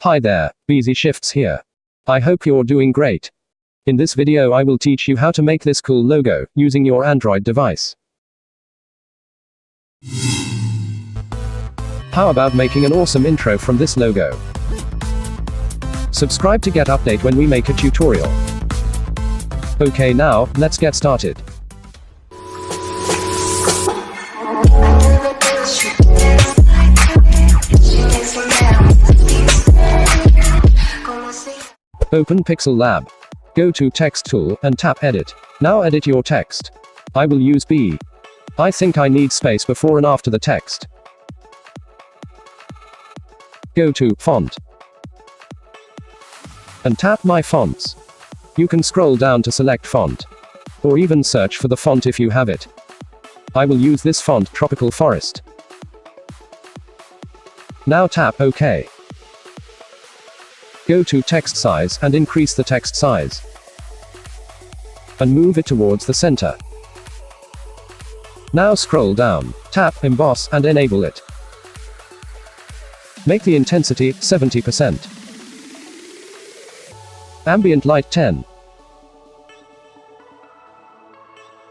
Hi there, BEazzy Shifts here. I hope you're doing great. In this video I will teach you how to make this cool logo, using your Android device. How about making an awesome intro from this logo? Subscribe to get update when we make a tutorial. Okay, now, let's get started. Open PixelLab. Go to Text Tool, and tap Edit. Now edit your text. I will use B. I think I need space before and after the text. Go to Font. And tap My Fonts. You can scroll down to select font. Or even search for the font if you have it. I will use this font, Tropical Forest. Now tap OK. Go to text size and increase the text size. And move it towards the center. Now scroll down, tap Emboss and enable it. Make the intensity 70%. Ambient light 10.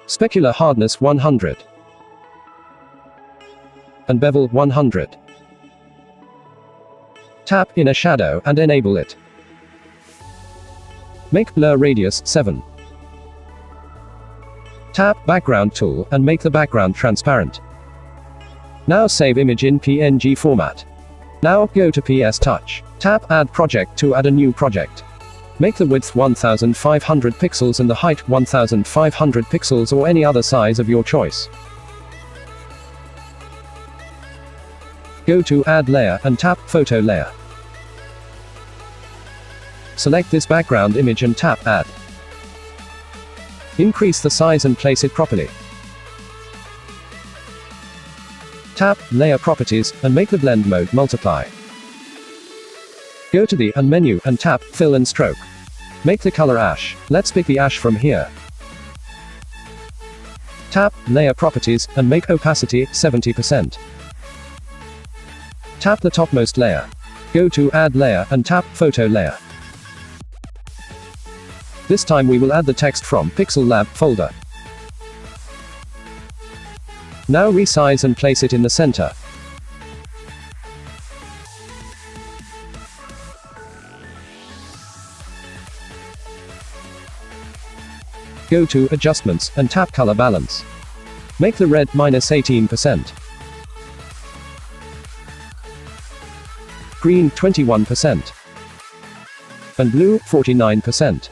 Specular hardness 100. And bevel 100. Tap Inner Shadow and enable it. Make blur radius 7. Tap Background tool and make the background transparent. Now save image in PNG format. Now go to PS Touch. Tap Add Project to add a new project. Make the width 1500 pixels and the height 1500 pixels or any other size of your choice. Go to Add Layer and tap Photo Layer. Select this background image and tap Add. Increase the size and place it properly. Tap Layer Properties and make the blend mode multiply. Go to the menu and tap Fill and Stroke. Make the color ash. Let's pick the ash from here. Tap Layer Properties and make opacity 70%. Tap the topmost layer. Go to Add Layer and tap Photo Layer. This time we will add the text from PixelLab folder. Now resize and place it in the center. Go to Adjustments and tap Color Balance. Make the red -18%. Green 21%. And blue 49%.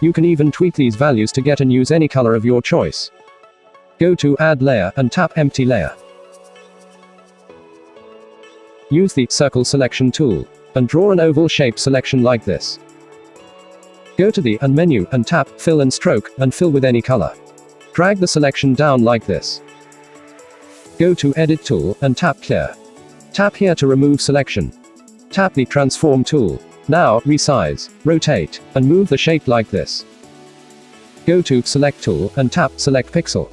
You can even tweak these values to get and use any color of your choice. Go to Add Layer and tap Empty Layer. Use the Circle Selection tool and draw an oval shape selection like this. Go to the menu and tap Fill and Stroke and fill with any color. Drag the selection down like this. Go to Edit tool and tap Clear. Tap here to remove selection. Tap the Transform tool. Now, resize, rotate, and move the shape like this. Go to Select tool and tap Select Pixel.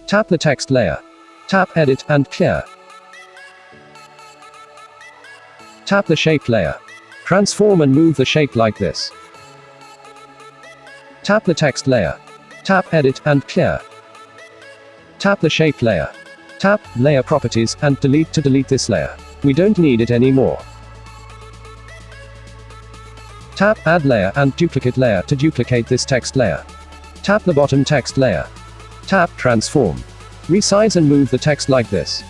Tap the text layer. Tap Edit and Clear. Tap the shape layer. Transform and move the shape like this. Tap the text layer. Tap Edit and Clear. Tap the shape layer. Tap Layer Properties and Delete to delete this layer. We don't need it anymore. Tap Add Layer and Duplicate Layer to duplicate this text layer. Tap the bottom text layer. Tap Transform. Resize and move the text like this.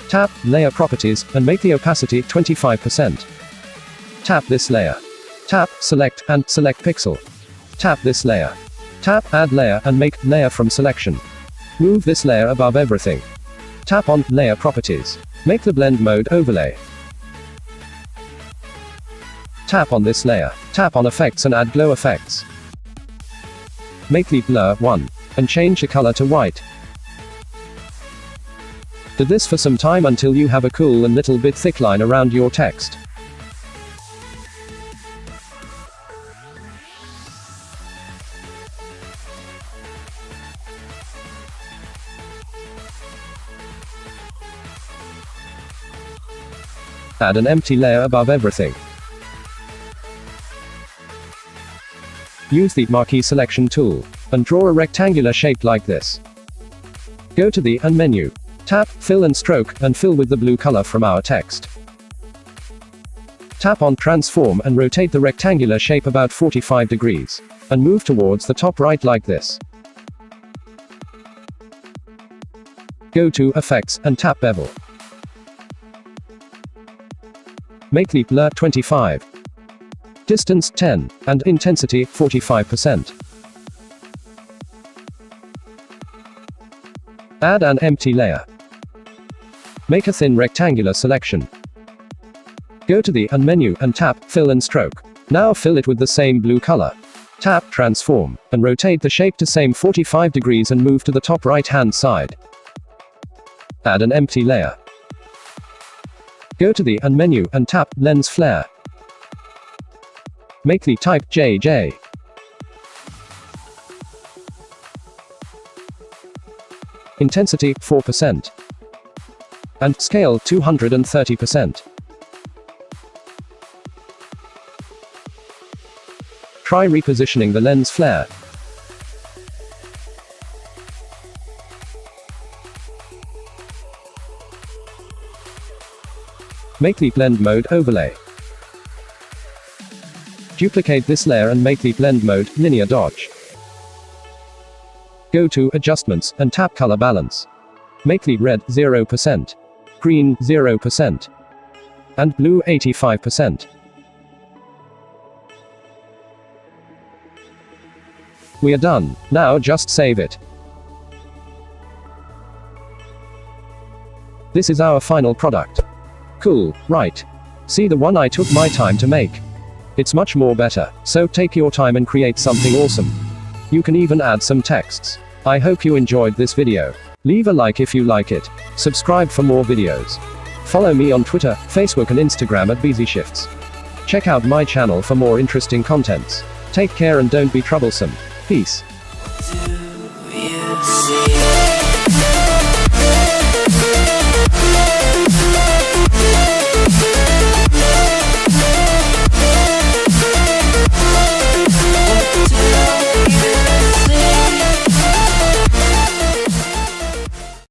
Tap Layer Properties and make the opacity 25%. Tap this layer. Tap Select and select Pixel. Tap this layer. Tap Add Layer and make Layer from Selection. Move this layer above everything. Tap on Layer Properties. Make the blend mode overlay. Tap on this layer. Tap on Effects and add glow effects. Make the blur 1. And change the color to white. Do this for some time until you have a cool and little bit thick line around your text. Add an empty layer above everything. Use the marquee selection tool, and draw a rectangular shape like this. Go to the and menu. Tap, fill and stroke, and fill with the blue color from our text. Tap on transform and rotate the rectangular shape about 45 degrees. And move towards the top right like this. Go to effects, and tap bevel. Make the blur 25. Distance 10, and intensity 45%. Add an empty layer. Make a thin rectangular selection. Go to the and menu and tap fill and stroke. Now fill it with the same blue color. Tap transform and rotate the shape to same 45 degrees and move to the top right hand side. Add an empty layer. Go to the and menu and tap lens flare. Make the type JJ. Intensity 4%. And scale 230%. Try repositioning the lens flare. Make the blend mode overlay. Duplicate this layer and make the blend mode linear dodge. Go to adjustments and tap color balance. Make the red 0%, green 0%, and blue 85%. We are done. Now just save it. This is our final product. Cool, right? See the one I took my time to make. It's much more better, so take your time and create something awesome. You can even add some texts. I hope you enjoyed this video. Leave a like if you like it. Subscribe for more videos. Follow me on Twitter, Facebook and Instagram at BEazzy Shifts. Check out my channel for more interesting contents. Take care and don't be troublesome. Peace.